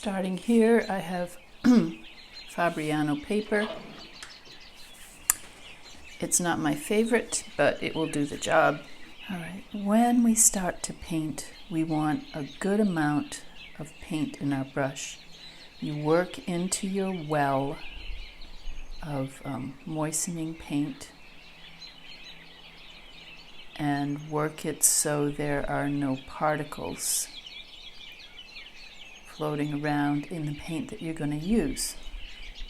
Starting here, I have Fabriano paper. It's not my favorite, but it will do the job. All right, when we start to paint, we want a good amount of paint in our brush. You work into your well of moistening paint and work it so there are no particles floating around in the paint that you're going to use.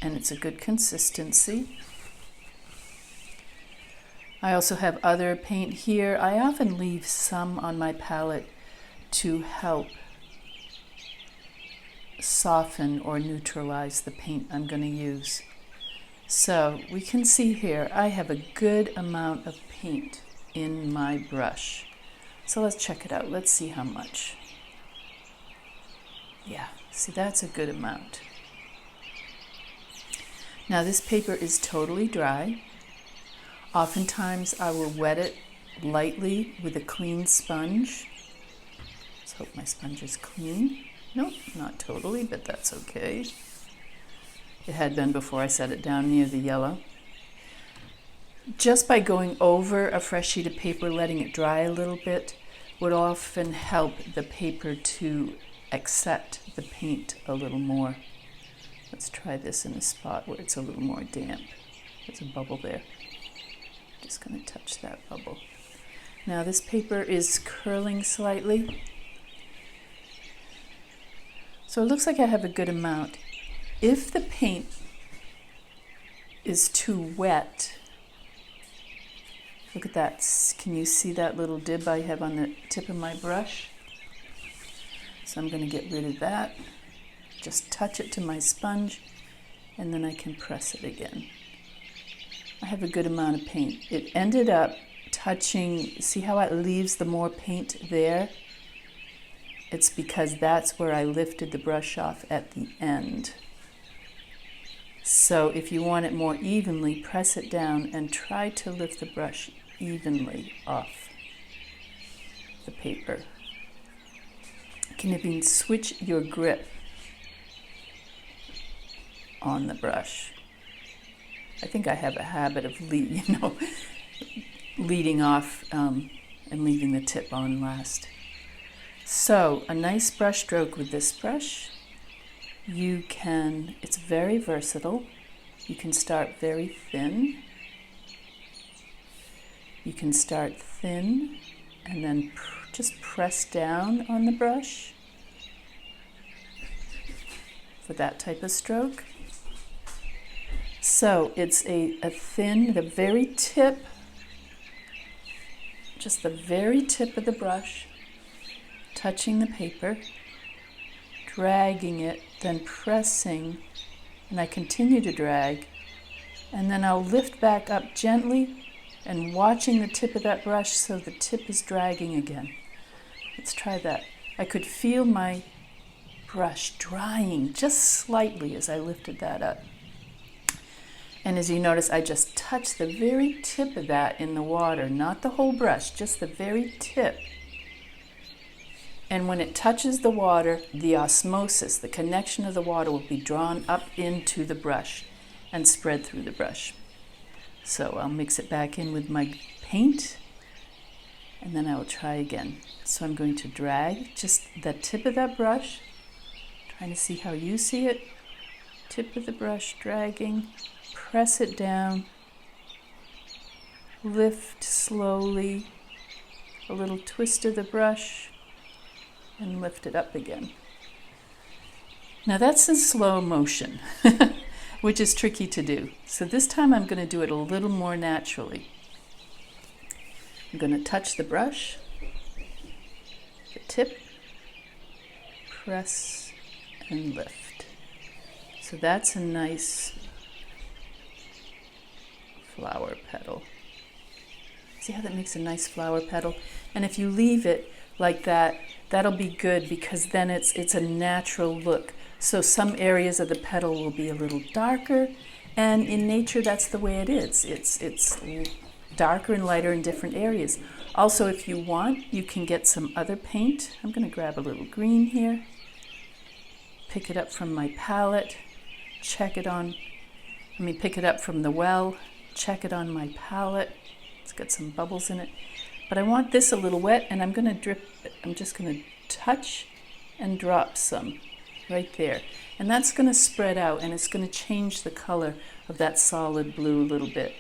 And it's a good consistency. I also have other paint here. I often leave some on my palette to help soften or neutralize the paint I'm going to use. So we can see here I have a good amount of paint in my brush. So let's check it out. Let's see how much. Yeah, see, that's a good amount. Now this paper is totally dry. Oftentimes I will wet it lightly with a clean sponge. Let's hope my sponge is clean. Nope, not totally, but that's okay. It had been before I set it down near the yellow. Just by going over a fresh sheet of paper, letting it dry a little bit, would often help the paper to accept the paint a little more. Let's try this in a spot where it's a little more damp. There's a bubble there. Just going to touch that bubble. Now this paper is curling slightly. So it looks like I have a good amount. If the paint is too wet, look at that. Can you see that little dib I have on the tip of my brush? So I'm going to get rid of that. Just touch it to my sponge, and then I can press it again. I have a good amount of paint. It ended up touching, see how it leaves the more paint there? It's because that's where I lifted the brush off at the end. So if you want it more evenly, press it down and try to lift the brush evenly off the paper. You can even switch your grip on the brush. I think I have a habit of leading off and leaving the tip on last. So a nice brush stroke with this brush. It's very versatile. You can start very thin. You can start thin and then just press down on the brush for that type of stroke. So it's a thin, the very tip, just the very tip of the brush, touching the paper, dragging it, then pressing, and I continue to drag, and then I'll lift back up gently and watching the tip of that brush so the tip is dragging again. Let's try that. I could feel my brush drying just slightly as I lifted that up. And as you notice, I just touched the very tip of that in the water, not the whole brush, just the very tip. And when it touches the water, the osmosis, the connection of the water will be drawn up into the brush and spread through the brush. So I'll mix it back in with my paint, and then I will try again. So I'm going to drag just the tip of that brush, trying to see how you see it. Tip of the brush dragging, press it down, lift slowly, a little twist of the brush, and lift it up again. Now that's in slow motion, which is tricky to do. So this time I'm going to do it a little more naturally. I'm going to touch the brush, the tip, press, and lift. So that's a nice flower petal. See how that makes a nice flower petal? And if you leave it like that, that'll be good because then it's a natural look. So some areas of the petal will be a little darker, and in nature that's the way it is. It's darker and lighter in different areas. Also, if you want, you can get some other paint. I'm going to grab a little green here. pick it up from my palette, pick it up from the well, check it on my palette. It's got some bubbles in it. But I want this a little wet, and I'm just going to touch and drop some right there. And that's going to spread out, and it's going to change the color of that solid blue a little bit.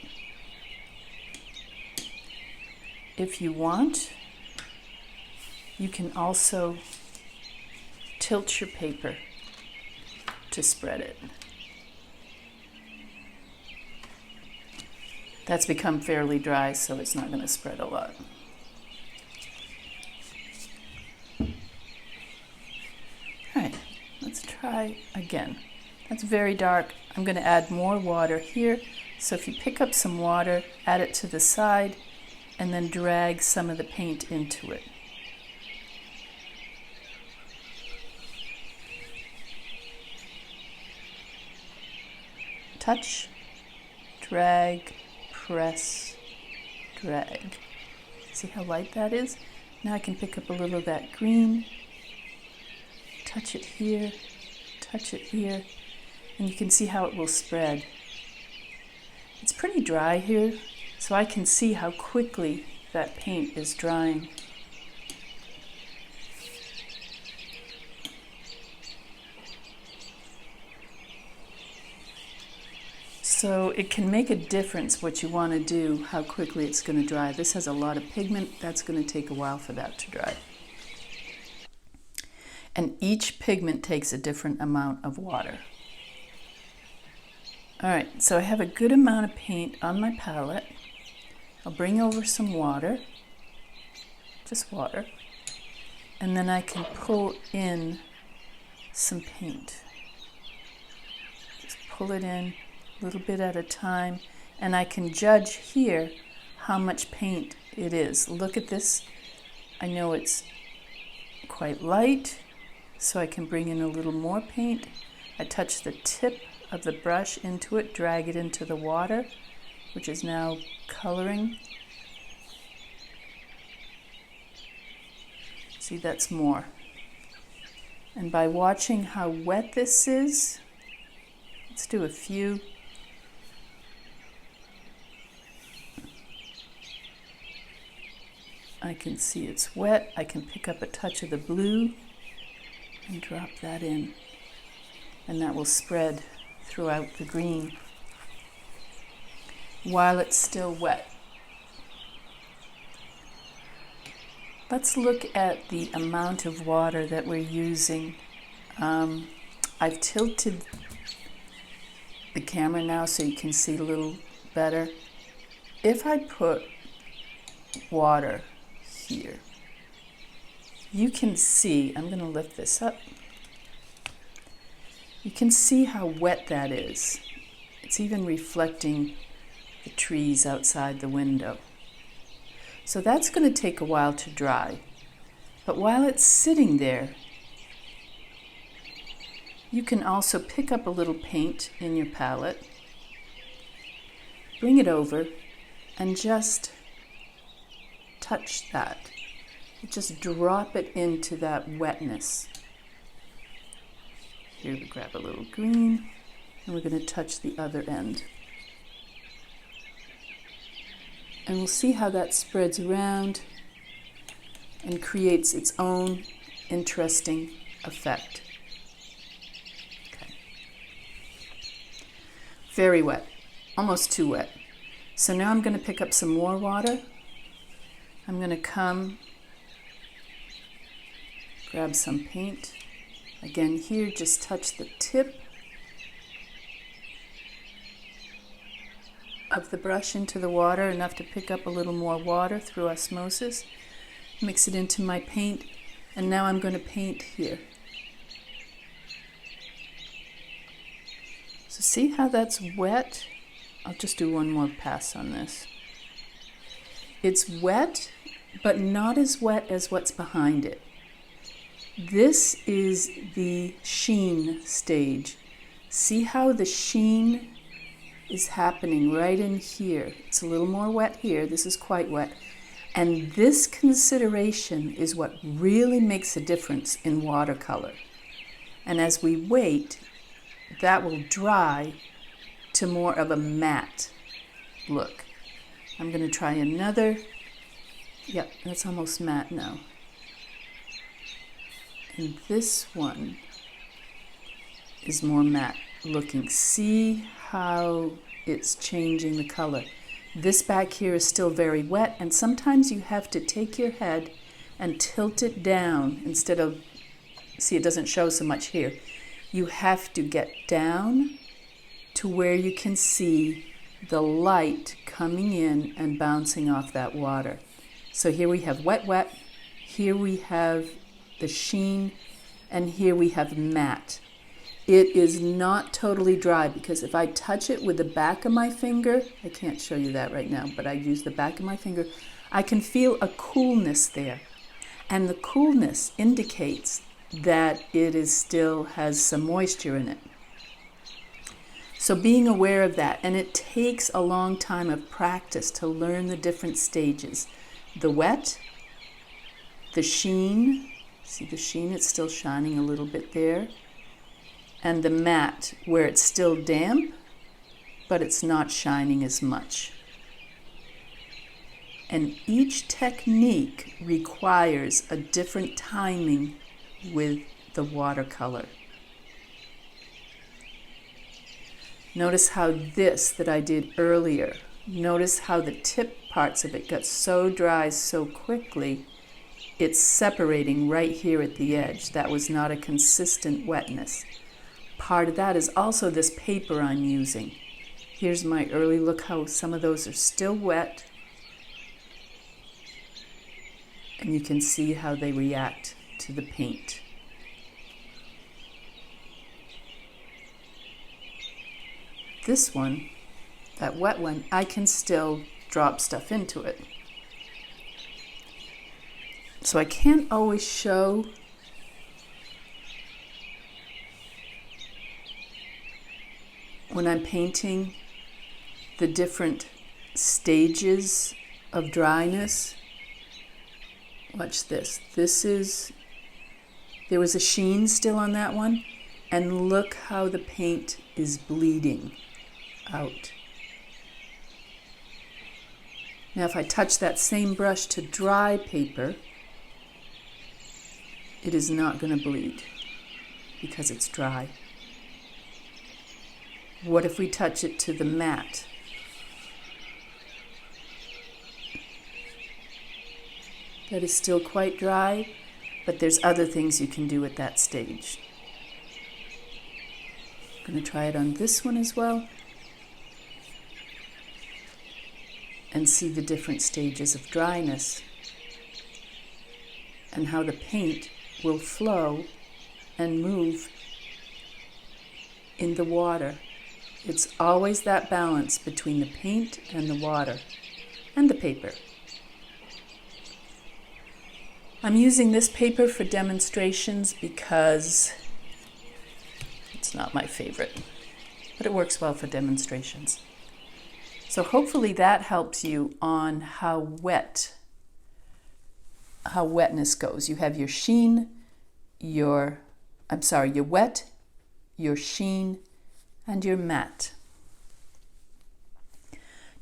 If you want, you can also tilt your paper to spread it. That's become fairly dry, so it's not going to spread a lot. All right, let's try again. That's very dark. I'm going to add more water here. So if you pick up some water, add it to the side, and then drag some of the paint into it. Touch, drag, press, drag. See how light that is? Now I can pick up a little of that green, touch it here, and you can see how it will spread. It's pretty dry here, so I can see how quickly that paint is drying. So it can make a difference what you want to do, how quickly it's going to dry. This has a lot of pigment. That's going to take a while for that to dry. And each pigment takes a different amount of water. All right, so I have a good amount of paint on my palette. I'll bring over some water, just water, and then I can pull in some paint. Just pull it in a little bit at a time, and I can judge here how much paint it is. Look at this. I know it's quite light, so I can bring in a little more paint. I touch the tip of the brush into it, drag it into the water, which is now coloring. See, that's more. And by watching how wet this is, let's do a few. I can see it's wet. I can pick up a touch of the blue and drop that in, and that will spread throughout the green while it's still wet. Let's look at the amount of water that we're using. I've tilted the camera now so you can see a little better. If I put water here, you can see, I'm going to lift this up. You can see how wet that is. It's even reflecting the trees outside the window. So that's going to take a while to dry. But while it's sitting there, you can also pick up a little paint in your palette, bring it over, and just touch that. Just drop it into that wetness. Here we grab a little green, and we're going to touch the other end. And we'll see how that spreads around and creates its own interesting effect. Okay. Very wet, almost too wet. So now I'm going to pick up some more water. I'm going to come, grab some paint. Again here, just touch the tip of the brush into the water, enough to pick up a little more water through osmosis. Mix it into my paint, and now I'm going to paint here. So see how that's wet? I'll just do one more pass on this. It's wet, but not as wet as what's behind it. This is the sheen stage. See how the sheen is happening right in here. It's a little more wet here. This is quite wet. And this consideration is what really makes a difference in watercolor. And as we wait, that will dry to more of a matte look. I'm going to try another. Yep, that's almost matte now. And this one is more matte looking. See how it's changing the color. This back here is still very wet, and sometimes you have to take your head and tilt it down instead of, see, it doesn't show so much here. You have to get down to where you can see the light coming in and bouncing off that water. So here we have wet, wet, here we have the sheen, and here we have matte. It is not totally dry because if I touch it with the back of my finger, I can't show you that right now, but I use the back of my finger, I can feel a coolness there. And the coolness indicates that it still has some moisture in it. So being aware of that, and it takes a long time of practice to learn the different stages. The wet, the sheen, see the sheen, it's still shining a little bit there. And the matte, where it's still damp, but it's not shining as much. And each technique requires a different timing with the watercolor. Notice how this that I did earlier, notice how the tip parts of it got so dry so quickly, it's separating right here at the edge. That was not a consistent wetness. Part of that is also this paper I'm using. Here's my early look how some of those are still wet. And you can see how they react to the paint. This one, that wet one, I can still drop stuff into it. So I can't always show when I'm painting the different stages of dryness. Watch this. There was a sheen still on that one, and look how the paint is bleeding out. Now if I touch that same brush to dry paper, it is not going to bleed because it's dry. What if we touch it to the matte? That is still quite dry, but there's other things you can do at that stage. I'm going to try it on this one as well and see the different stages of dryness and how the paint will flow and move in the water. It's always that balance between the paint and the water and the paper. I'm using this paper for demonstrations because it's not my favorite, but it works well for demonstrations. So hopefully that helps you on how wetness goes. You have your sheen, your wet, your sheen, and your matte.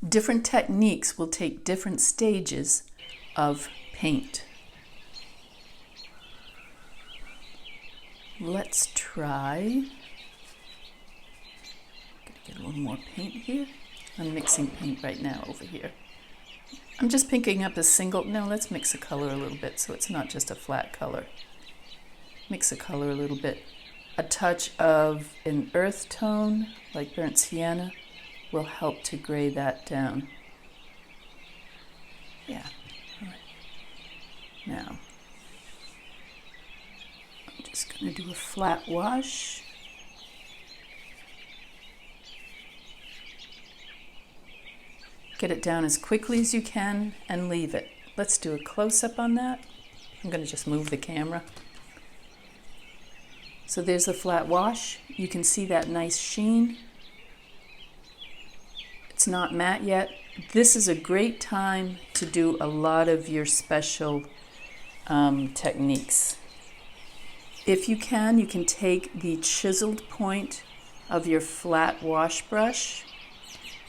Different techniques will take different stages of paint. Let's try. Gonna get a little more paint here. I'm mixing paint right now over here. I'm just picking up a single, no, let's mix a color a little bit so it's not just a flat color. Mix a color a little bit. A touch of an earth tone, like burnt sienna, will help to gray that down. Yeah, all right. Now, I'm just going to do a flat wash. Get it down as quickly as you can and leave it. Let's do a close-up on that. I'm going to just move the camera. So there's a flat wash. You can see that nice sheen. It's not matte yet. This is a great time to do a lot of your special techniques. If you can take the chiseled point of your flat wash brush,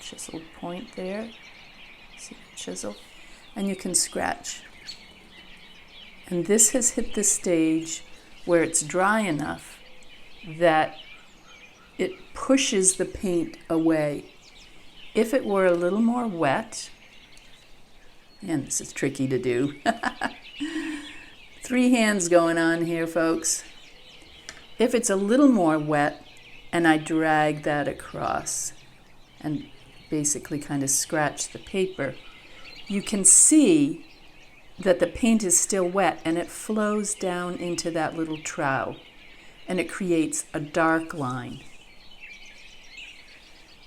chiseled point there, see the chisel, and you can scratch. And this has hit the stage where it's dry enough that it pushes the paint away. If it were a little more wet, and this is tricky to do, 3 hands going on here, folks. If it's a little more wet and I drag that across and basically kind of scratch the paper, you can see that the paint is still wet and it flows down into that little trowel and it creates a dark line.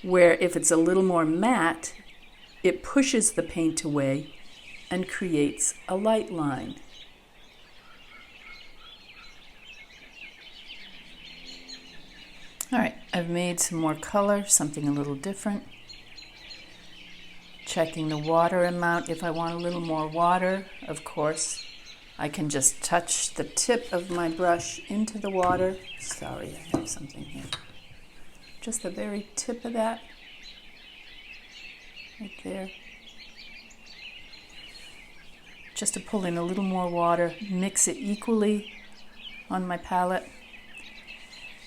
Where if it's a little more matte, it pushes the paint away and creates a light line. All right, I've made some more color, something a little different. Checking the water amount. If I want a little more water, of course, I can just touch the tip of my brush into the water. Sorry, I have something here. Just the very tip of that, right there. Just to pull in a little more water, mix it equally on my palette.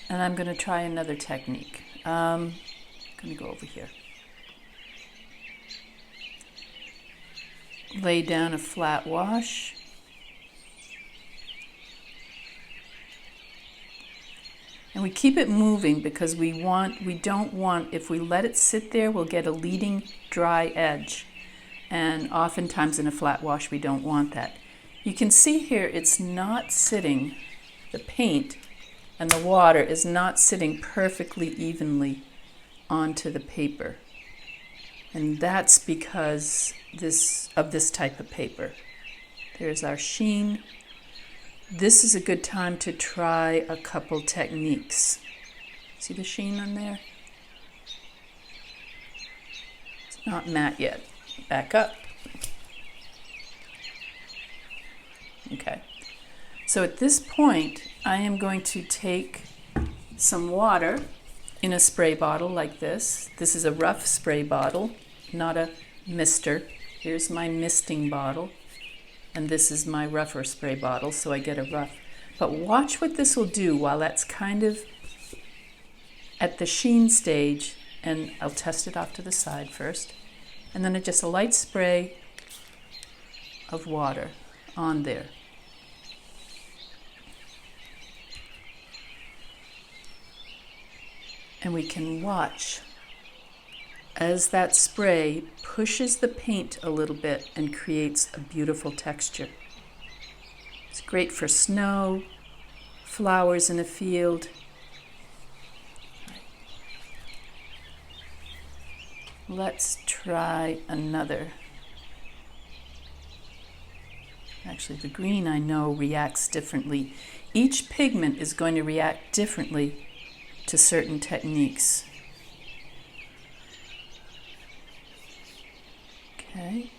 And I'm going to try another technique. I'm going to go over here. Lay down a flat wash. And we keep it moving because we don't want, if we let it sit there, we'll get a leading dry edge. And oftentimes in a flat wash, we don't want that. You can see here it's not sitting, the paint and the water is not sitting perfectly evenly onto the paper. And that's because of this type of paper. There's our sheen. This is a good time to try a couple techniques. See the sheen on there? It's not matte yet. Back up. Okay. So at this point, I am going to take some water in a spray bottle like this. This is a rough spray bottle, not a mister. Here's my misting bottle. And this is my rougher spray bottle, so I get a rough. But watch what this will do while that's kind of at the sheen stage. And I'll test it off to the side first. And then just a light spray of water on there. And we can watch as that spray pushes the paint a little bit and creates a beautiful texture. It's great for snow, flowers in a field. Let's try another. Actually, the green I know reacts differently. Each pigment is going to react differently to certain techniques. Okay,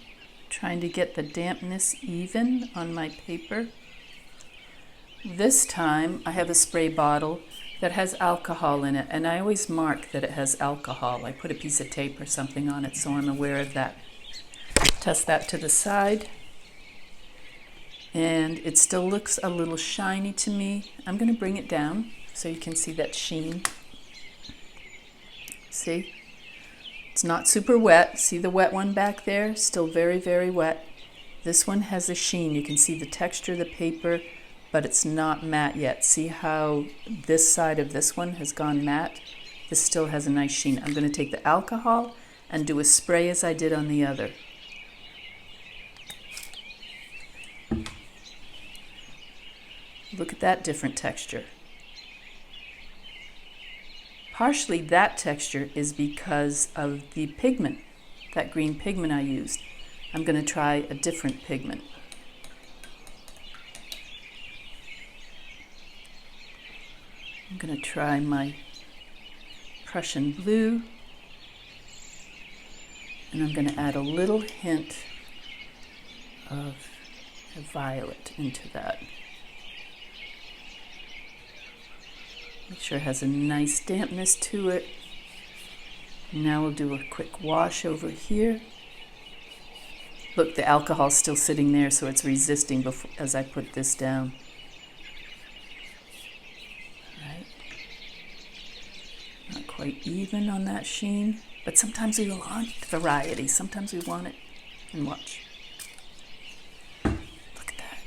trying to get the dampness even on my paper. This time I have a spray bottle that has alcohol in it, and I always mark that it has alcohol. I put a piece of tape or something on it so I'm aware of that. Test that to the side. And it still looks a little shiny to me. I'm going to bring it down so you can see that sheen. See? It's not super wet. See the wet one back there? Still very, very wet. This one has a sheen. You can see the texture of the paper, but it's not matte yet. See how this side of this one has gone matte? This still has a nice sheen. I'm going to take the alcohol and do a spray as I did on the other. Look at that different texture. Partially that texture is because of the pigment, that green pigment I used. I'm going to try a different pigment. I'm going to try my Prussian blue, and I'm going to add a little hint of violet into that. Make sure it has a nice dampness to it. Now we'll do a quick wash over here. Look, the alcohol's still sitting there, so it's resisting as I put this down. Right. Not quite even on that sheen, but sometimes we want variety. Sometimes we want it. And watch. Look at that.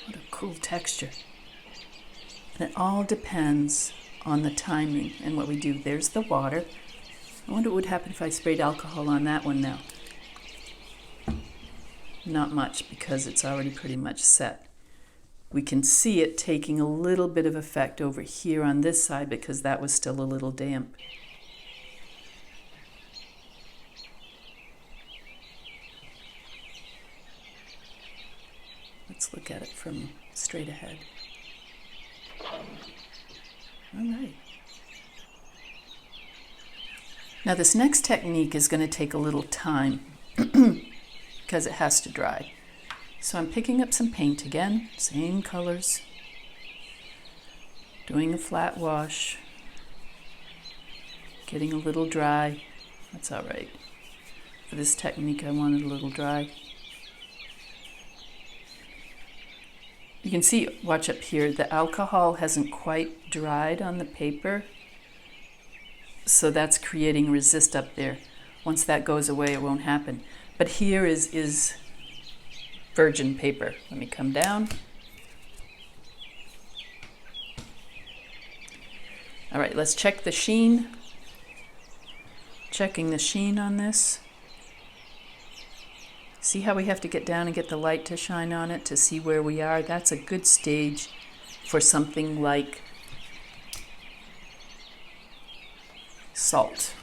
What a cool texture. And it all depends on the timing and what we do. There's the water. I wonder what would happen if I sprayed alcohol on that one now. Not much, because it's already pretty much set. We can see it taking a little bit of effect over here on this side because that was still a little damp. Let's look at it from straight ahead. All right. Now this next technique is going to take a little time because it has to dry. So I'm picking up some paint again, same colors, doing a flat wash, getting a little dry. That's all right. For this technique I want it a little dry. You can see, watch up here, the alcohol hasn't quite dried on the paper. So that's creating resist up there. Once that goes away, it won't happen. But here is virgin paper. Let me come down. All right, let's check the sheen. Checking the sheen on this. See how we have to get down and get the light to shine on it to see where we are? That's a good stage for something like salt.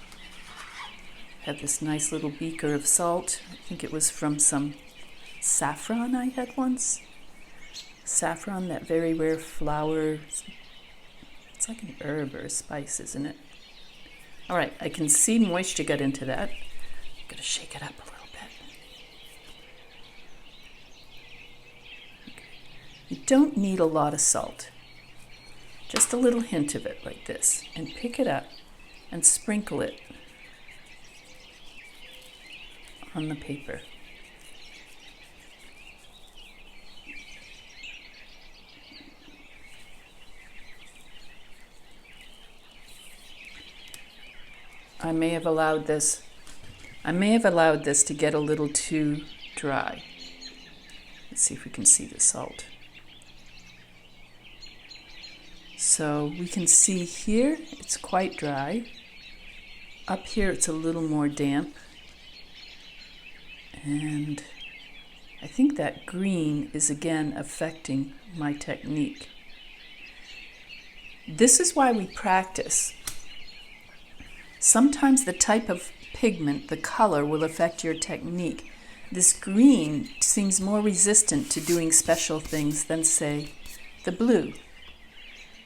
I have this nice little beaker of salt. I think it was from some saffron I had once. Saffron, that very rare flower. It's like an herb or a spice, isn't it? All right, I can see moisture get into that. I'm going to shake it up a little bit. Okay. You don't need a lot of salt. Just a little hint of it like this. And pick it up and sprinkle it on the paper. I may have allowed this to get a little too dry. Let's see if we can see the salt. So we can see here it's quite dry. Up here it's a little more damp. And I think that green is again affecting my technique. This is why we practice. Sometimes the type of pigment, the color, will affect your technique. This green seems more resistant to doing special things than, say, the blue.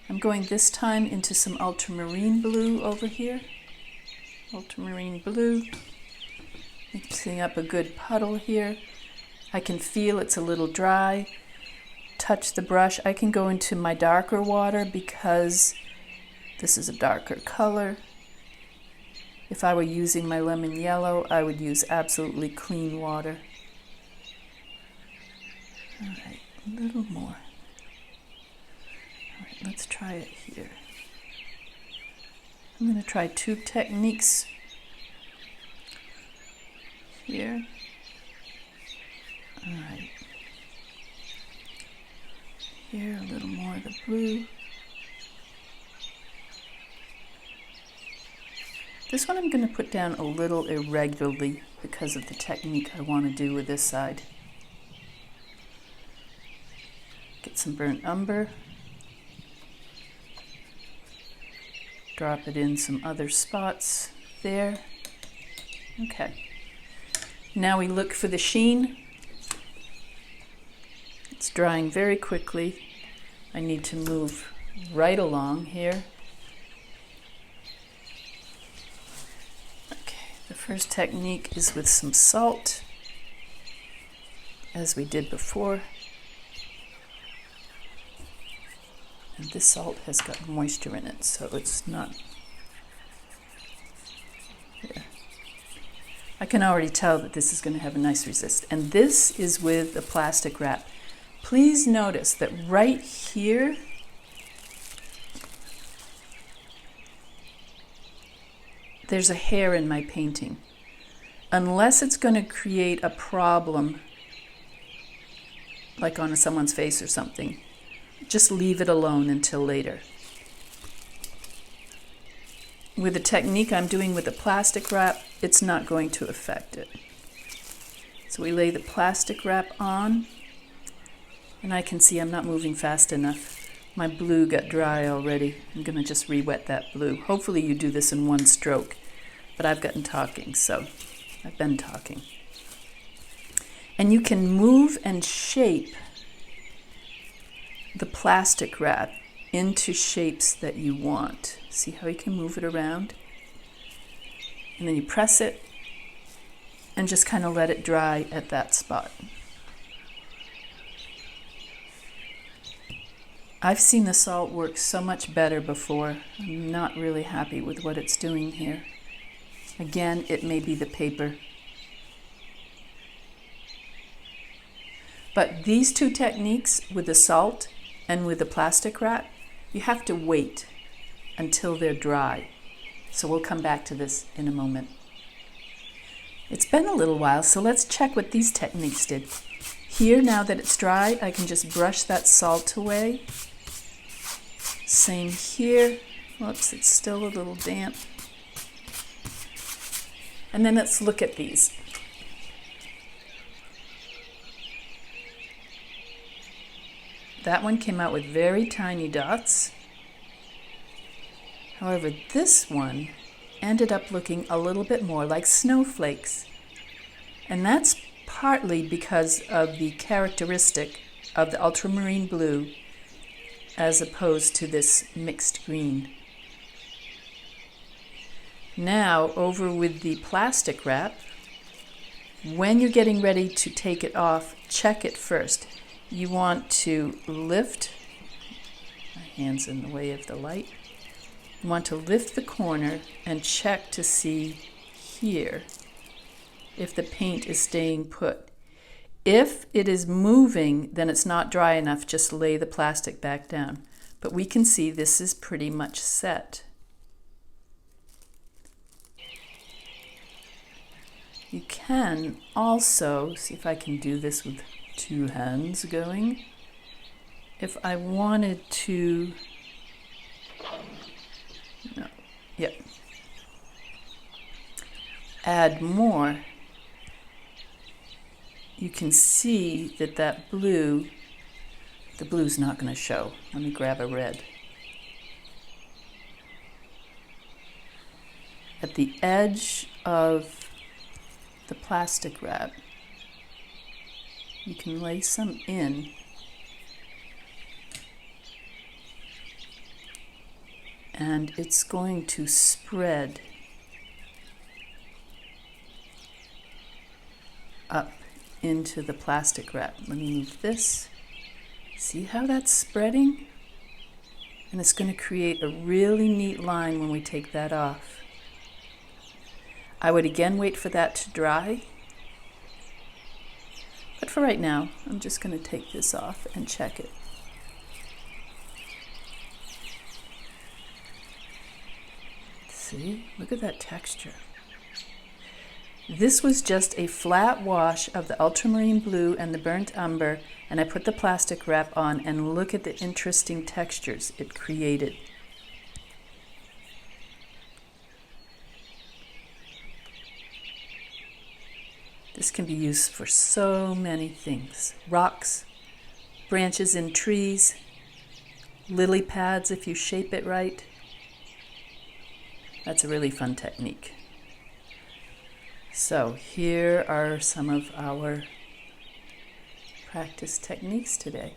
I'm going this time into some ultramarine blue over here. Ultramarine blue. Mixing up a good puddle here. I can feel it's a little dry. Touch the brush. I can go into my darker water because this is a darker color. If I were using my lemon yellow, I would use absolutely clean water. All right, a little more. All right, let's try it here. I'm going to try two techniques here. All right. Here, a little more of the blue. This one I'm going to put down a little irregularly because of the technique I want to do with this side. Get some burnt umber. Drop it in some other spots there. Okay. Now we look for the sheen. It's drying very quickly. I need to move right along here. The first technique is with some salt, as we did before. And this salt has got moisture in it, so it's not... There. I can already tell that this is going to have a nice resist. And this is with a plastic wrap. Please notice that right here, there's a hair in my painting. Unless it's going to create a problem, like on someone's face or something, just leave it alone until later. With the technique I'm doing with the plastic wrap, it's not going to affect it. So we lay the plastic wrap on, and I can see I'm not moving fast enough. My blue got dry already. I'm going to just re-wet that blue. Hopefully you do this in one stroke, but I've gotten talking, so I've been talking. And you can move and shape the plastic wrap into shapes that you want. See how you can move it around? And then you press it and just kind of let it dry at that spot. I've seen the salt work so much better before. I'm not really happy with what it's doing here. Again, it may be the paper. But these two techniques with the salt and with the plastic wrap, you have to wait until they're dry. So we'll come back to this in a moment. It's been a little while, so let's check what these techniques did. Here, now that it's dry, I can just brush that salt away. Same here. Whoops, it's still a little damp. And then let's look at these. That one came out with very tiny dots. However, this one ended up looking a little bit more like snowflakes. And that's partly because of the characteristic of the ultramarine blue as opposed to this mixed green. Now, over with the plastic wrap, when you're getting ready to take it off, check it first. You want to lift, my hand's in the way of the light. You want to lift the corner and check to see here if the paint is staying put. If it is moving, then it's not dry enough, just lay the plastic back down. But we can see this is pretty much set. You can also, see if I can do this with two hands going. If I wanted to, no, yep, add more, you can see that that blue, the blue's not going to show. Let me grab a red. At the edge of the plastic wrap, you can lay some in and it's going to spread up into the plastic wrap. Let me move this. See how that's spreading? And it's going to create a really neat line when we take that off. I would again wait for that to dry. But for right now, I'm just going to take this off and check it. See? Look at that texture. This was just a flat wash of the ultramarine blue and the burnt umber, and I put the plastic wrap on, and look at the interesting textures it created. This can be used for so many things. Rocks, branches in trees, lily pads if you shape it right. That's a really fun technique. So here are some of our practice techniques today.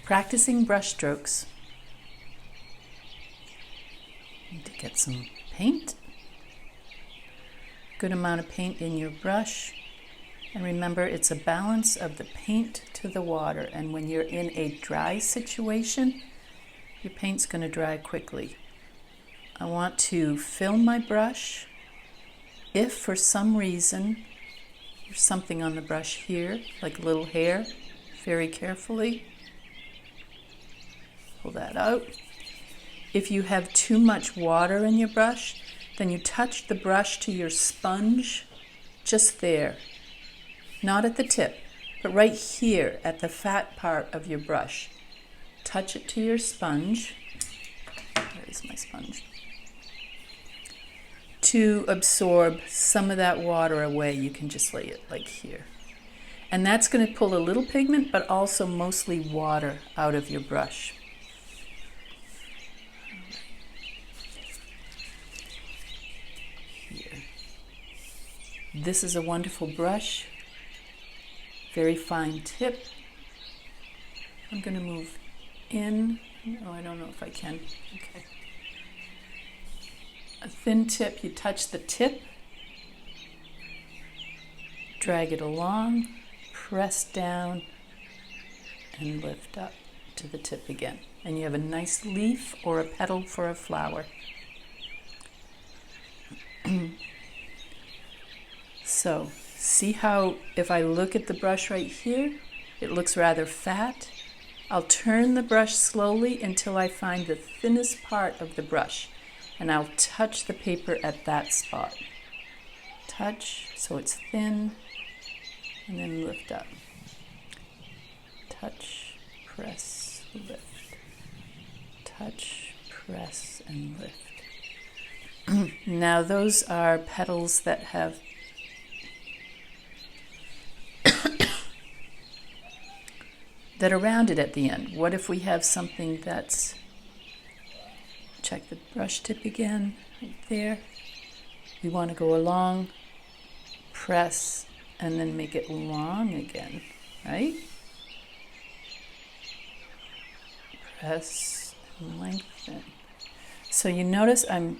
practicing brush strokes. Need to get some paint. Good amount of paint in your brush. And remember, it's a balance of the paint to the water. And when you're in a dry situation, your paint's going to dry quickly. I want to fill my brush. If for some reason there's something on the brush here, like a little hair, very carefully pull that out. If you have too much water in your brush, then you touch the brush to your sponge just there. Not at the tip, but right here at the fat part of your brush. Touch it to your sponge. Where is my sponge? To absorb some of that water away, you can just lay it like here. And that's going to pull a little pigment, but also mostly water out of your brush. Here. This is a wonderful brush. Very fine tip. I'm going to move in. Oh, I don't know if I can. Okay. A thin tip, you touch the tip, drag it along, press down, and lift up to the tip again. And you have a nice leaf or a petal for a flower. So, see how if I look at the brush right here, it looks rather fat. I'll turn the brush slowly until I find the thinnest part of the brush, and I'll touch the paper at that spot. Touch so it's thin, and then lift up. Touch, press, lift. Touch, press, and lift. Now those are petals that have that are rounded at the end. What if we have something that's, check the brush tip again, right there. We want to go along, press, and then make it long again, right? Press and lengthen. So you notice I'm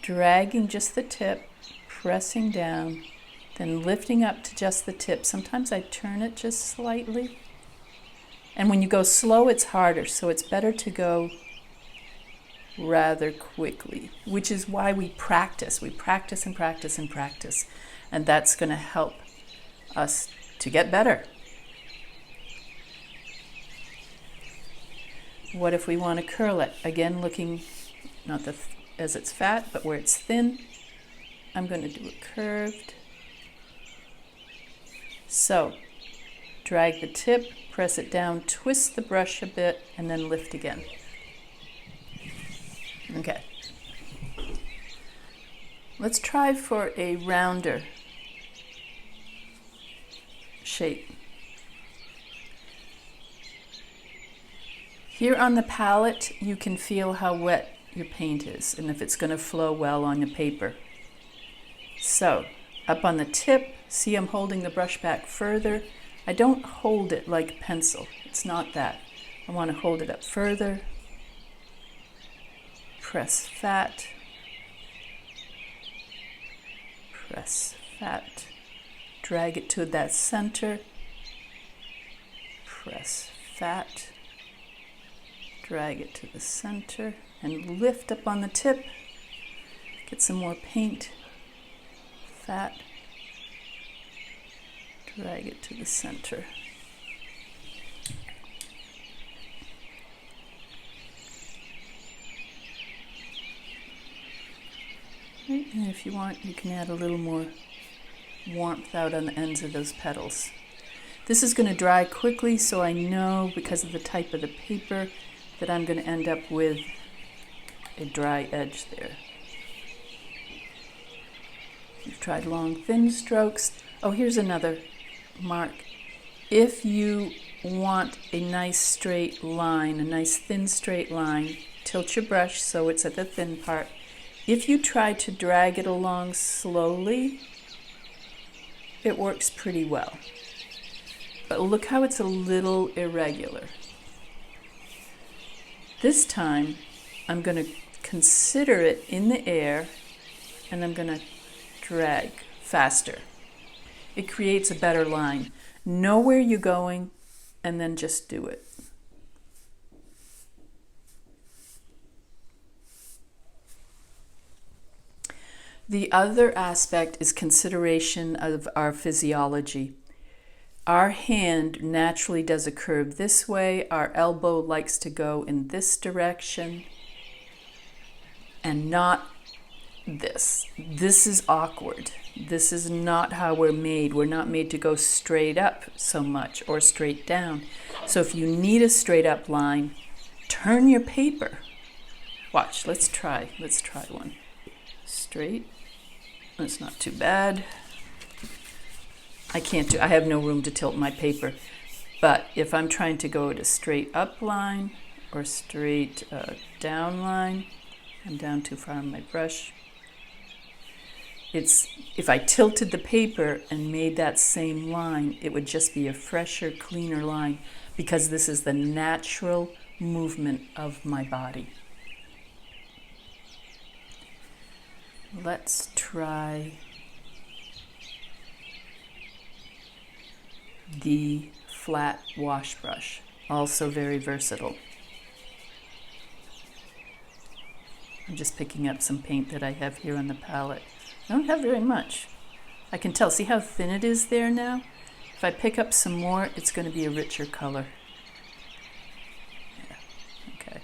dragging just the tip, pressing down, then lifting up to just the tip. Sometimes I turn it just slightly. And when you go slow, it's harder, so it's better to go rather quickly, which is why we practice. We practice and practice and practice, and that's going to help us to get better. What if we want to curl it? Again, looking not as it's fat, but where it's thin. I'm going to do it curved. So, drag the tip, press it down, twist the brush a bit, and then lift again. Okay. Let's try for a rounder shape. Here on the palette, you can feel how wet your paint is and if it's going to flow well on the paper. So, up on the tip, see I'm holding the brush back further. I don't hold it like a pencil. It's not that. I want to hold it up further. Press fat. Press fat. Drag it to that center. Press fat. Drag it to the center and lift up on the tip. Get some more paint. Fat. Drag it to the center. Right, and if you want, you can add a little more warmth out on the ends of those petals. This is going to dry quickly, so I know because of the type of the paper that I'm going to end up with a dry edge there. You've tried long, thin strokes. Oh, here's another mark. If you want a nice straight line, a nice thin straight line, tilt your brush so it's at the thin part. If you try to drag it along slowly, it works pretty well. But look how it's a little irregular. This time, I'm going to consider it in the air, and I'm going to drag faster. It creates a better line. Know where you're going, and then just do it. The other aspect is consideration of our physiology. Our hand naturally does a curve this way. Our elbow likes to go in this direction and not this. This is awkward. This is not how we're made. We're not made to go straight up so much or straight down. So if you need a straight up line, turn your paper. Watch, let's try one. Straight. That's not too bad. I have no room to tilt my paper. But if I'm trying to go at a straight up line or straight down line, I'm down too far on my brush. If I tilted the paper and made that same line, it would just be a fresher, cleaner line, because this is the natural movement of my body. Let's try the flat wash brush, also very versatile. I'm just picking up some paint that I have here on the palette. I don't have very much. I can tell, see how thin it is there now? If I pick up some more, it's going to be a richer color. Yeah, okay.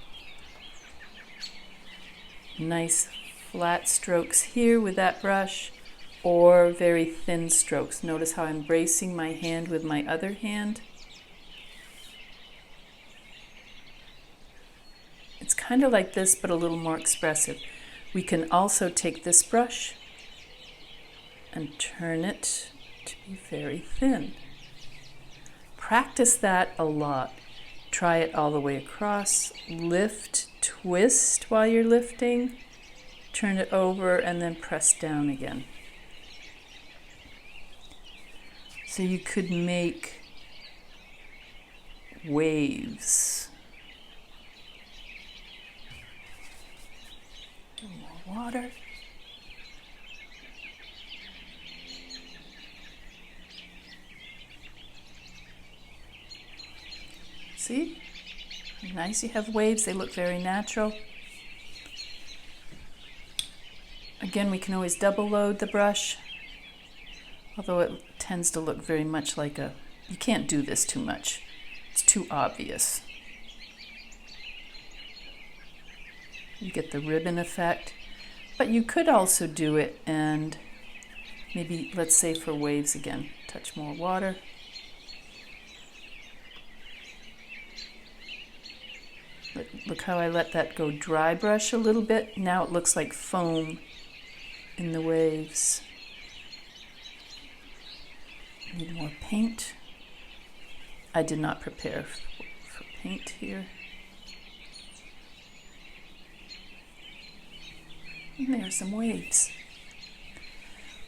Nice flat strokes here with that brush, or very thin strokes. Notice how I'm bracing my hand with my other hand. It's kind of like this, but a little more expressive. We can also take this brush and turn it to be very thin. Practice that a lot. Try it all the way across. Lift, twist while you're lifting. Turn it over and then press down again. So you could make waves. A little more water. See? Nice, you have waves, they look very natural. Again, we can always double load the brush, although it tends to look very much like you can't do this too much. It's too obvious. You get the ribbon effect, but you could also do it and maybe, let's say for waves again, touch more water. Look how I let that go dry brush a little bit. Now it looks like foam in the waves. Need more paint. I did not prepare for paint here. And there are some waves.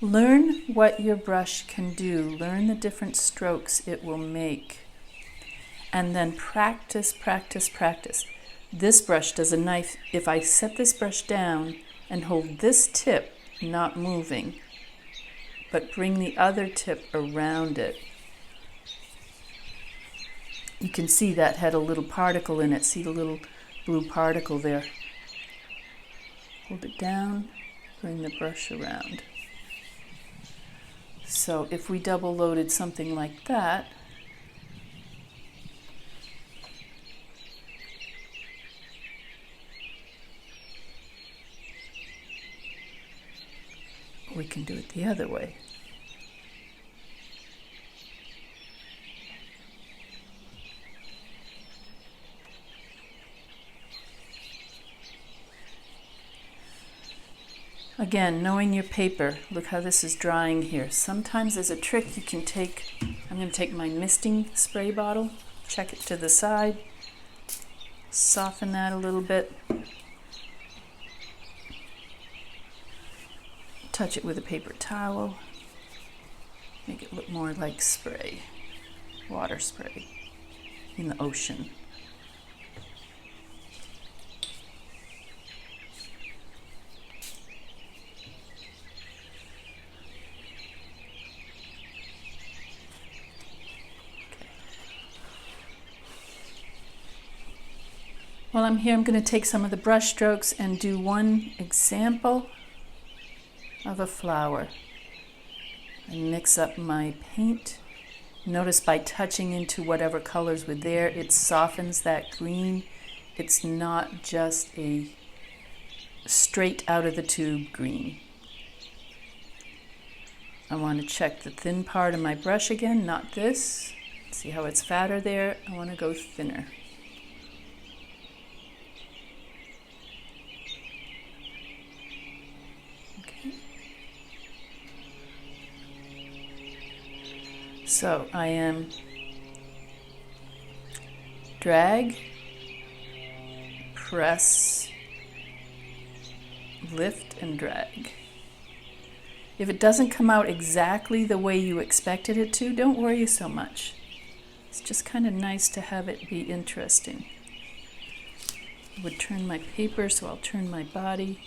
Learn what your brush can do. Learn the different strokes it will make. And then practice, practice, practice. This brush does a knife. If I set this brush down and hold this tip, not moving, but bring the other tip around it, you can see that had a little particle in it. See the little blue particle there? Hold it down, bring the brush around. So if we double loaded something like that, we can do it the other way. Again, knowing your paper, look how this is drying here. Sometimes there's a trick you can take. I'm going to take my misting spray bottle, check it to the side, soften that a little bit, touch it with a paper towel, make it look more like spray, water spray in the ocean. While I'm here, I'm going to take some of the brush strokes and do one example of a flower. I mix up my paint. Notice by touching into whatever colors were there, it softens that green. It's not just a straight out of the tube green. I want to check the thin part of my brush again, not this. See how it's fatter there? I want to go thinner. Okay. So I am drag, press, lift, and drag. If it doesn't come out exactly the way you expected it to, don't worry so much. It's just kind of nice to have it be interesting. I would turn my paper, so I'll turn my body.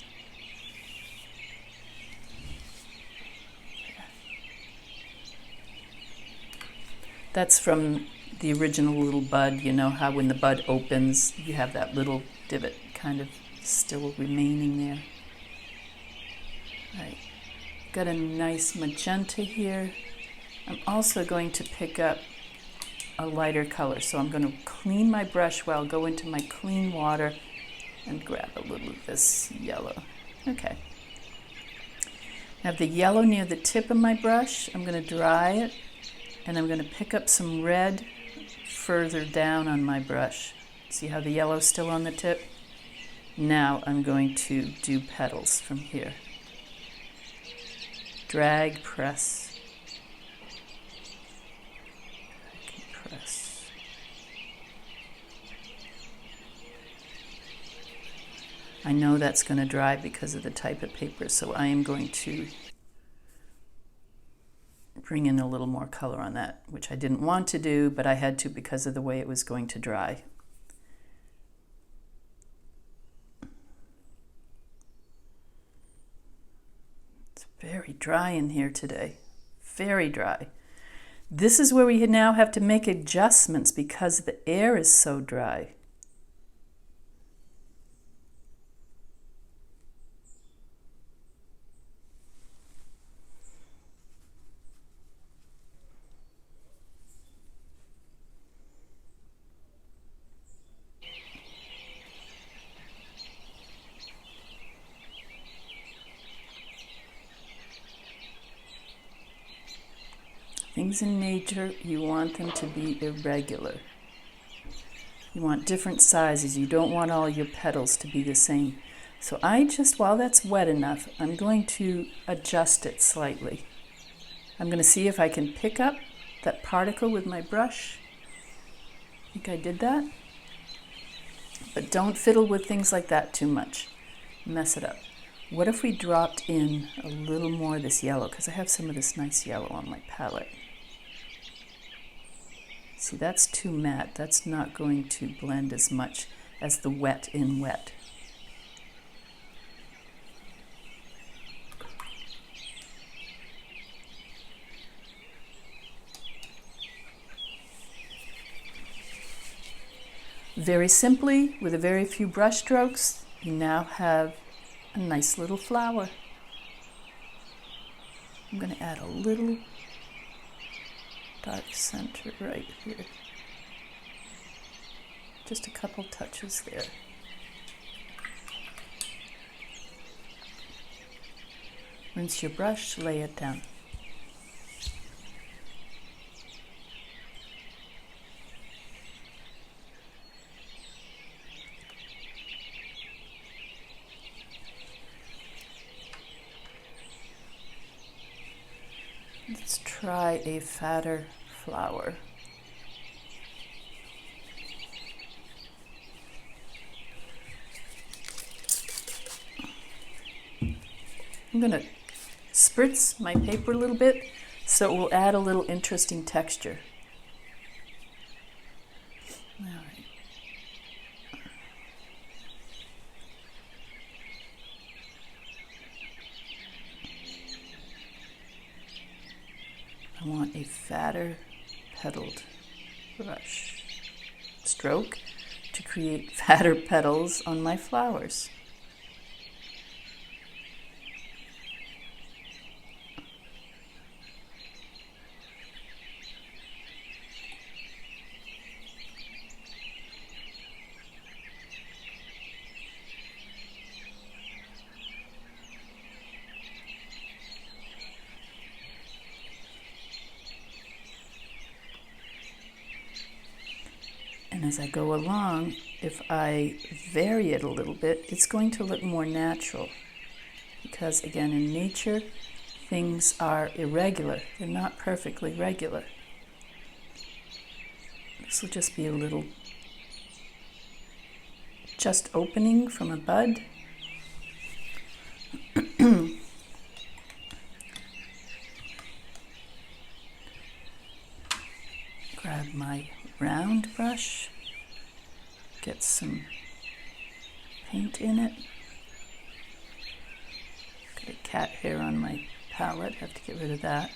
That's from the original little bud. You know how when the bud opens, you have that little divot kind of still remaining there. All right. Got a nice magenta here. I'm also going to pick up a lighter color. So I'm going to clean my brush well, go into my clean water and grab a little of this yellow. Okay. I have the yellow near the tip of my brush. I'm going to dry it and I'm going to pick up some red further down on my brush. See how the yellow's still on the tip? Now I'm going to do petals from here. Drag, press, press. I know that's going to dry because of the type of paper, so I am going to bring in a little more color on that, which I didn't want to do, but I had to because of the way it was going to dry. Very dry in here today, very dry. This is where we now have to make adjustments because the air is so dry. Things in nature, you want them to be irregular. You want different sizes. You don't want all your petals to be the same. So I just, while that's wet enough, I'm going to adjust it slightly. I'm going to see if I can pick up that particle with my brush. I think I did that. But don't fiddle with things like that too much. Mess it up. What if we dropped in a little more of this yellow? Because I have some of this nice yellow on my palette. See, that's too matte. That's not going to blend as much as the wet in wet. Very simply, with a very few brush strokes, you now have a nice little flower. I'm going to add a little dark center right here. Just a couple touches there. Rinse your brush, lay it down. Let's try a fatter flower. I'm going to spritz my paper a little bit so it will add a little interesting texture. All right. I want a fatter petaled brush. Stroke, to create fatter petals on my flowers. And as I go along, if I vary it a little bit, it's going to look more natural. Because again, in nature, things are irregular. They're not perfectly regular. This will just be a little just opening from a bud. Grab my round brush, get some paint in it. Got a cat hair on my palette, have to get rid of that.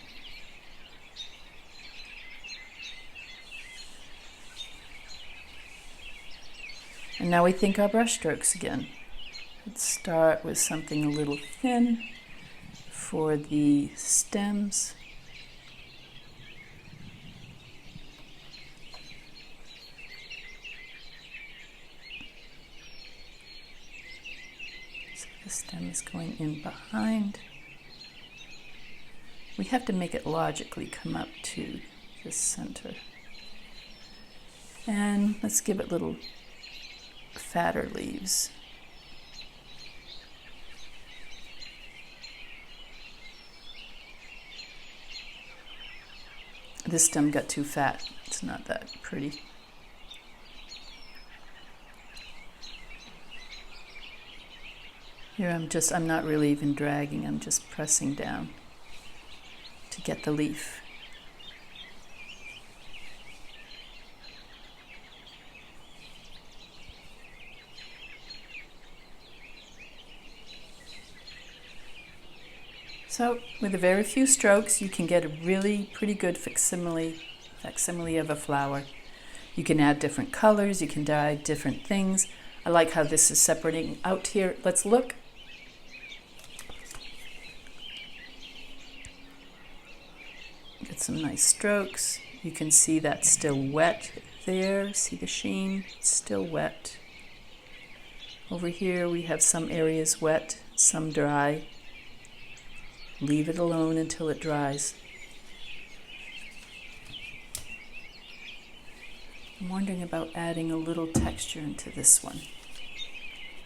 And now we think our brush strokes again. Let's start with something a little thin for the stems. The stem is going in behind. We have to make it logically come up to the center. And let's give it little fatter leaves. This stem got too fat. It's not that pretty. Here I'm not really even dragging, I'm just pressing down to get the leaf. So with a very few strokes, you can get a really pretty good facsimile of a flower. You can add different colors, you can dye different things. I like how this is separating out here. Let's look. Get some nice strokes. You can see that's still wet there. See the sheen? It's still wet. Over here we have some areas wet, some dry. Leave it alone until it dries. I'm wondering about adding a little texture into this one.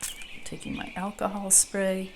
I'm taking my alcohol spray.